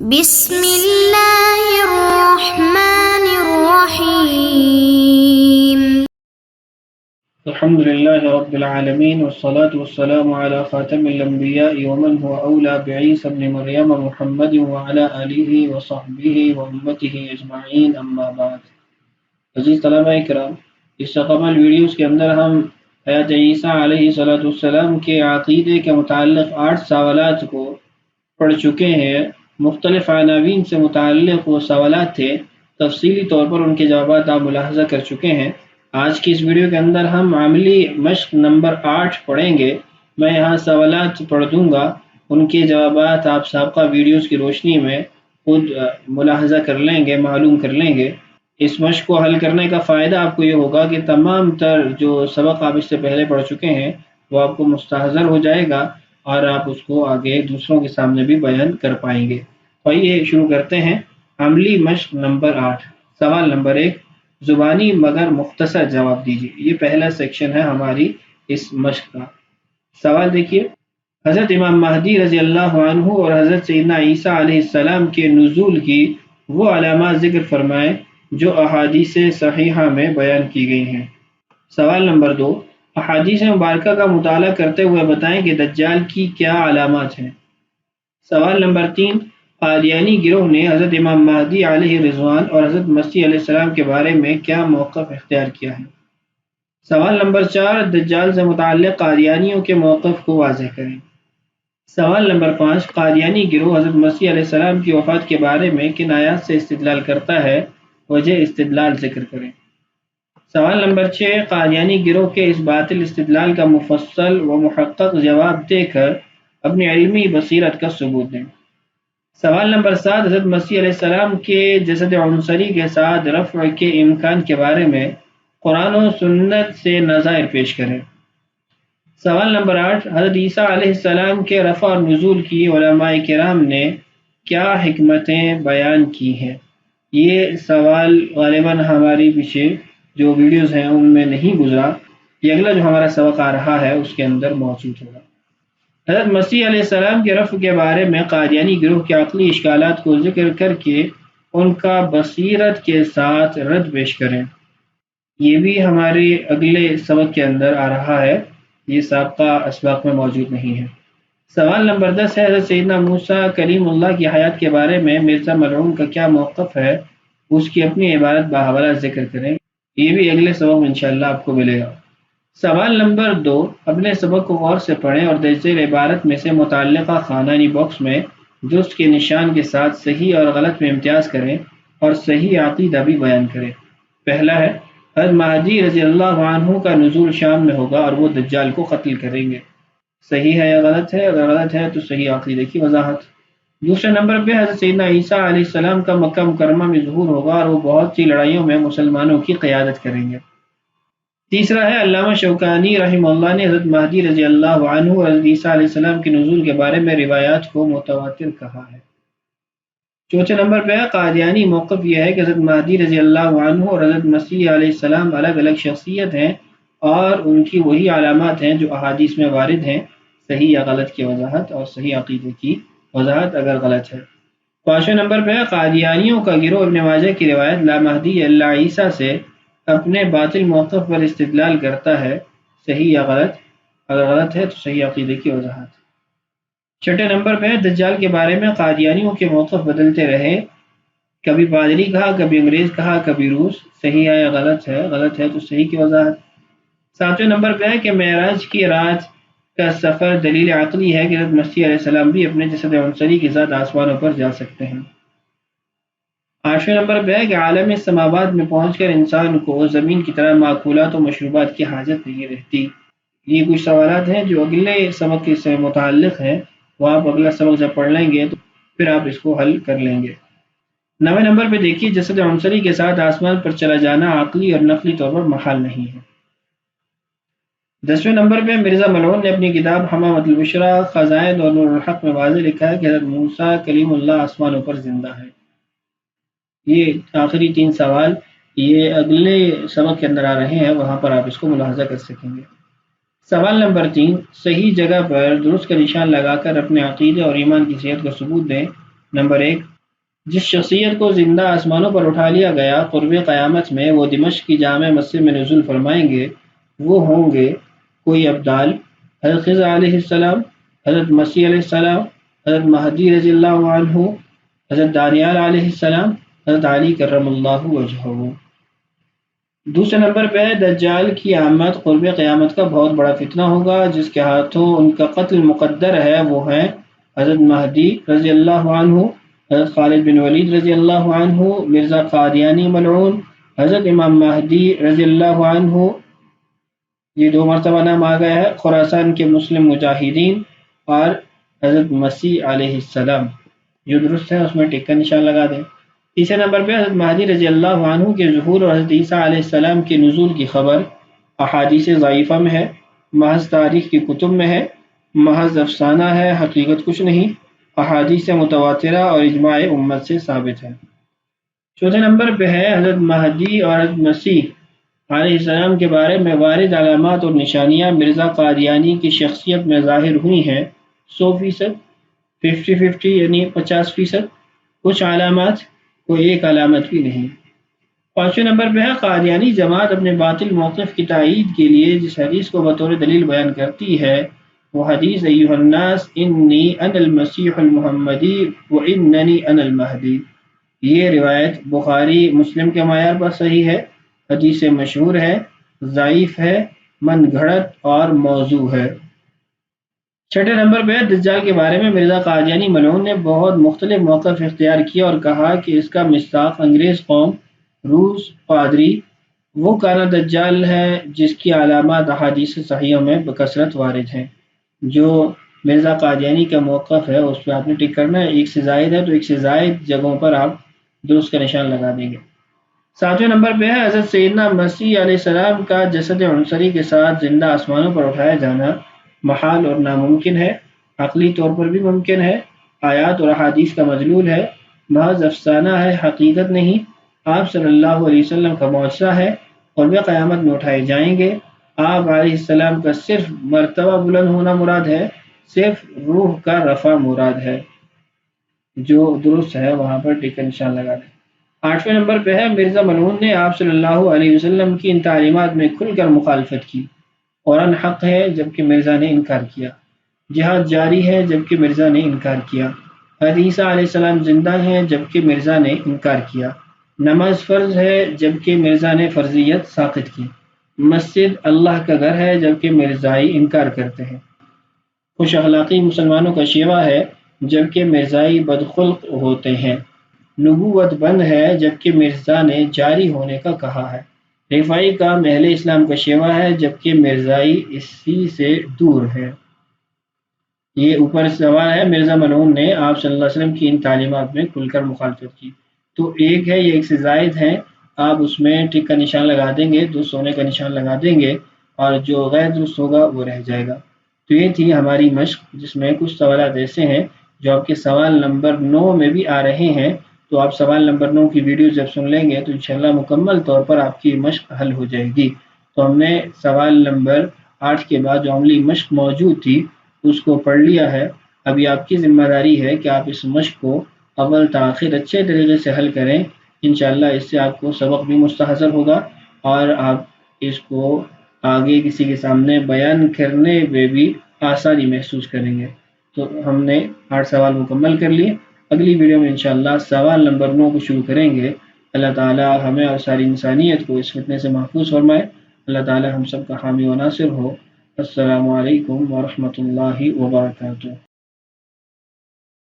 بسم اللہ الرحمن الرحیم۔ الحمد للہ رب العالمین والصلاة والسلام علی خاتم الانبیاء ومن هو اولا بعیسی ابن مریم محمد وعلی آلہ وصحبہ وامتہ اجمعین، اما بعد۔ عزیز طلبہ اکرام، اس سے قبل ویڈیوز کے اندر ہم حضرت عیسیٰ علیہ السلام کے عقیدے کے متعلق 8 سوالات کو پڑھ چکے ہیں۔ مختلف عناوین سے متعلق وہ سوالات تھے، تفصیلی طور پر ان کے جوابات آپ ملاحظہ کر چکے ہیں۔ آج کی اس ویڈیو کے اندر ہم عملی مشق نمبر 8 پڑھیں گے۔ میں یہاں سوالات پڑھ دوں گا، ان کے جوابات آپ سابقہ ویڈیوز کی روشنی میں خود ملاحظہ کر لیں گے، معلوم کر لیں گے۔ اس مشق کو حل کرنے کا فائدہ آپ کو یہ ہوگا کہ تمام تر جو سبق آپ اس سے پہلے پڑھ چکے ہیں وہ آپ کو مستحضر ہو جائے گا اور آپ اس کو آگے دوسروں کے سامنے بھی بیان کر پائیں گے۔ آئیے شروع کرتے ہیں۔ عملی مشق نمبر 8۔ سوال نمبر 1، زبانی مگر مختصر جواب دیجیے۔ یہ پہلا سیکشن ہے ہماری اس مشق کا۔ سوال دیکھیے، حضرت امام مہدی رضی اللہ عنہ اور حضرت سیدنا عیسیٰ علیہ السلام کے نزول کی وہ علامات ذکر فرمائیں جو احادیث صحیحہ میں بیان کی گئی ہیں۔ سوال نمبر 2، احادیث مبارکہ کا مطالعہ کرتے ہوئے بتائیں کہ دجال کی کیا علامات ہیں۔ سوال نمبر 3، قادیانی گروہ نے حضرت امام مہدی علیہ رضوان اور حضرت مسیح علیہ السلام کے بارے میں کیا موقف اختیار کیا ہے۔ سوال نمبر 4، دجال سے متعلق قادیانیوں کے موقف کو واضح کریں۔ سوال نمبر 5، قادیانی گروہ حضرت مسیح علیہ السلام کی وفات کے بارے میں کن آیات سے استدلال کرتا ہے، وجہ استدلال ذکر کریں۔ سوال نمبر 6، قادیانی گروہ کے اس باطل استدلال کا مفصل و محقق جواب دے کر اپنی علمی بصیرت کا ثبوت دیں۔ سوال نمبر 7، حضرت مسیح علیہ السلام کے جسد عنصری کے ساتھ رفع کے امکان کے بارے میں قرآن و سنت سے نظائر پیش کریں۔ سوال نمبر 8، حضرت عیسیٰ علیہ السلام کے رفع اور نزول کی علماء کرام نے کیا حکمتیں بیان کی ہیں۔ یہ سوال غالباً ہماری پیچھے جو ویڈیوز ہیں ان میں نہیں گزرا، یہ اگلا جو ہمارا سبق آ رہا ہے اس کے اندر موجود ہوگا۔ حضرت مسیح علیہ السلام کے رفع کے بارے میں قادیانی گروہ کے عقلی اشکالات کو ذکر کر کے ان کا بصیرت کے ساتھ رد پیش کریں۔ یہ بھی ہمارے اگلے سبق کے اندر آ رہا ہے، یہ سابقہ اسباق میں موجود نہیں ہے۔ سوال نمبر 10 ہے، حضرت سیدنا موسیٰ کلیم اللہ کی حیات کے بارے میں مرزا ملعون کا کیا موقف ہے، اس کی اپنی عبارت باحوالہ ذکر کریں۔ یہ بھی اگلے سبق میں انشاءاللہ آپ کو ملے گا۔ سوال نمبر 2، اپنے سبق کو غور سے پڑھیں اور درج عبارت میں سے متعلقہ خانانی باکس میں درست کے نشان کے ساتھ صحیح اور غلط میں امتیاز کریں اور صحیح عقیدہ بھی بیان کریں۔ پہلا ہے، حضرت مہدی رضی اللہ عنہ کا نزول شام میں ہوگا اور وہ دجال کو قتل کریں گے۔ صحیح ہے یا غلط ہے؟ اگر غلط ہے تو صحیح عقیدے کی وضاحت۔ دوسرے نمبر پہ، حضرت سیدنا عیسیٰ علیہ السلام کا مکہ مکرمہ میں ظہور ہوگا اور وہ بہت سی لڑائیوں میں مسلمانوں کی قیادت کریں گے۔ تیسرا ہے، علامہ شوکانی رحمہ اللہ نے حضرت مہدی رضی اللہ عنہ اور حضرت عیسیٰ علیہ السلام کے نزول کے بارے میں روایات کو متواتر کہا ہے۔ چوتھے نمبر پہ، قادیانی موقف یہ ہے کہ حضرت مہدی رضی اللہ عنہ اور حضرت مسیح علیہ السلام الگ الگ شخصیت ہیں اور ان کی وہی علامات ہیں جو احادیث میں وارد ہیں۔ صحیح یا غلط کی وضاحت اور صحیح عقیدے کی وضاحت اگر غلط ہے۔ پانچویں نمبر پہ، قادیانیوں کا گروہ ابن ماجہ کی روایت لا مہدی الا عیسیٰ سے اپنے باطل موقف پر استدلال کرتا ہے۔ صحیح یا غلط؟ اگر غلط ہے تو صحیح عقیدے کی وضاحت۔ چھٹے نمبر پہ، دجال کے بارے میں قادیانیوں کے موقف بدلتے رہے، کبھی پادری کہا، کبھی انگریز کہا، کبھی روس۔ صحیح ہے یا غلط ہے؟ غلط ہے تو صحیح کی وضاحت۔ ساتویں نمبر پہ ہے کہ معراج کی رات کا سفر دلیل عقلی ہے کہ حضرت مسیح علیہ السلام بھی اپنے جسد عنصری کے ساتھ آسمانوں پر جا سکتے ہیں۔ آٹھویں نمبر پہ ہے کہ عالم السماوات میں پہنچ کر انسان کو زمین کی طرح ماکولات و مشروبات کی حاجت نہیں رہتی۔ یہ کچھ سوالات ہیں جو اگلے سبق سے متعلق ہیں، وہ آپ اگلا سبق جب پڑھ لیں گے تو پھر آپ اس کو حل کر لیں گے۔ 9ویں نمبر پہ دیکھیے، جسد عنصری کے ساتھ آسمان پر چلا جانا عقلی اور نقلی طور پر محال نہیں ہے۔ 10ویں نمبر پہ، مرزا ملعون نے اپنی کتاب حمامۃ البشریٰ خزائن اور نور الحق میں واضح لکھا ہے کہ حضرت موسیٰ کلیم اللہ آسمانوں پر زندہ ہے۔ یہ آخری 3 سوال یہ اگلے سبق کے اندر آ رہے ہیں، وہاں پر آپ اس کو ملاحظہ کر سکیں گے۔ سوال نمبر 3، صحیح جگہ پر درست کا نشان لگا کر اپنے عقیدے اور ایمان کی صحت کا ثبوت دیں نمبر 1، جس شخصیت کو زندہ آسمانوں پر اٹھا لیا گیا قرب قیامت میں وہ دمشق کی جامع مسجد میں نزول فرمائیں گے، وہ ہوں گے کوئی ابدال: حضرت خضر علیہ السلام، حضرت مسیح علیہ السلام، حضرت مہدی رضی اللہ عنہ، حضرت دانیال علیہ السلام، حضرت علی کرم اللہ وجہہ۔ دوسرے نمبر پہ ہے دجال کی آمد قرب قیامت کا بہت بڑا فتنہ ہوگا، جس کے ہاتھوں ان کا قتل مقدر ہے وہ ہیں حضرت مہدی رضی اللہ عنہ، حضرت خالد بن ولید رضی اللہ عنہ، مرزا قادیانی ملعون، حضرت امام مہدی رضی اللہ عنہ، یہ 2 مرتبہ نام آ گیا ہے، خراسان کے مسلم مجاہدین، اور حضرت مسیح علیہ السلام۔ جو درست ہے اس میں ٹک کا نشان لگا دیں۔ تیسرے نمبر پہ حضرت مہدی رضی اللہ عنہ کے ظہور اور حضرت عیسیٰ علیہ السلام کے نزول کی خبر احادیث ضعیفہ میں ہے، محض تاریخ کی کتب میں ہے، محض افسانہ ہے، حقیقت کچھ نہیں، احادیث متواترہ اور اجماع امت سے ثابت ہے۔ چوتھے نمبر پہ ہے حضرت مہدی اور حضرت مسیح علیہ السلام کے بارے میں وارد علامات اور نشانیاں مرزا قادیانی کی شخصیت میں ظاہر ہوئی ہیں 100%، 50-50 یعنی 50%، کچھ علامات، کوئی ایک علامت بھی نہیں۔ پانچویں نمبر پہ ہے قادیانی جماعت اپنے باطل موقف کی تائید کے لیے جس حدیث کو بطور دلیل بیان کرتی ہے وہ حدیث ایھا الناس انی انا المسیح المحمدی واننی انا المہدی۔ یہ روایت بخاری مسلم کے معیار پر صحیح ہے، حدیث مشہور ہے، ضعیف ہے، من گھڑت اور موضوع ہے۔ چھٹے نمبر پہ دجال کے بارے میں مرزا قادیانی ملعون نے بہت مختلف موقف اختیار کیا اور کہا کہ اس کا مصداق انگریز قوم، روس، پادری وہ کانا دجال ہے جس کی علامات احادیث صحیحوں میں بکثرت وارد ہیں۔ جو مرزا قادیانی کا موقف ہے اس پہ آپ نے ٹک کرنا ہے، ایک سے زائد ہے تو ایک سے زائد جگہوں پر آپ درست کا نشان لگا دیں گے۔ ساتویں نمبر پہ ہے حضرت سیدنا مسیح علیہ السلام کا جسد عنصری کے ساتھ زندہ آسمانوں پر اٹھایا جانا محال اور ناممکن ہے، عقلی طور پر بھی ممکن ہے، آیات اور احادیث کا مدلول ہے، محض افسانہ ہے، حقیقت نہیں، آپ صلی اللہ علیہ وسلم کا معجزہ ہے، قرب قیامت میں اٹھائے جائیں گے۔ آپ علیہ السلام کا صرف مرتبہ بلند ہونا مراد ہے، صرف روح کا رفع مراد ہے۔ جو درست ہے وہاں پر ٹک کا نشان لگا دیں۔ آٹھویں نمبر پہ ہے مرزا ملعون نے آپ صلی اللہ علیہ وسلم کی ان تعلیمات میں کھل کر مخالفت کی۔ قرآن حق ہے جبکہ مرزا نے انکار کیا، جہاد جاری ہے جبکہ مرزا نے انکار کیا، حضرت عیسیٰ علیہ السلام زندہ ہیں جبکہ مرزا نے انکار کیا، نماز فرض ہے جبکہ مرزا نے فرضیت ساقط کی، مسجد اللہ کا گھر ہے جبکہ مرزائی انکار کرتے ہیں، خوش اخلاقی مسلمانوں کا شیوہ ہے جبکہ مرزائی بدخلق ہوتے ہیں، نبوت بند ہے جبکہ مرزا نے جاری ہونے کا کہا ہے، رفاعی کا اہل اسلام کا شیوہ ہے جبکہ مرزائی اسی سے دور ہے۔ یہ اوپر سوال ہے مرزا ملعون نے آپ صلی اللہ علیہ وسلم کی ان تعلیمات میں کھل کر مخالفت کی، تو ایک ہے یا ایک سے زائد ہیں، آپ اس میں ٹک کا نشان لگا دیں گے، درست ہونے کا نشان لگا دیں گے، اور جو غیر درست ہوگا وہ رہ جائے گا۔ تو یہ تھی ہماری مشق جس میں کچھ سوالات ایسے ہیں جو آپ کے سوال نمبر 9 میں بھی آ رہے ہیں، تو آپ سوال نمبر 9 کی ویڈیو جب سن لیں گے تو انشاءاللہ مکمل طور پر آپ کی مشق حل ہو جائے گی۔ تو ہم نے سوال نمبر 8 کے بعد جو عملی مشق موجود تھی اس کو پڑھ لیا ہے، ابھی آپ کی ذمہ داری ہے کہ آپ اس مشق کو اول تا آخر اچھے طریقے سے حل کریں، انشاءاللہ اس سے آپ کو سبق بھی مستحضر ہوگا اور آپ اس کو آگے کسی کے سامنے بیان کرنے میں بھی آسانی محسوس کریں گے۔ تو ہم نے 8 سوال مکمل کر لیے، اگلی ویڈیو میں انشاءاللہ سوال نمبر 9 کو شروع کریں گے۔ اللہ تعالی ہمیں اور ساری انسانیت کو اس فتنے سے محفوظ فرمائے، اللہ تعالی ہم سب کا حامی و ناصر ہو۔ السلام علیکم ورحمۃ اللہ وبرکاتہ۔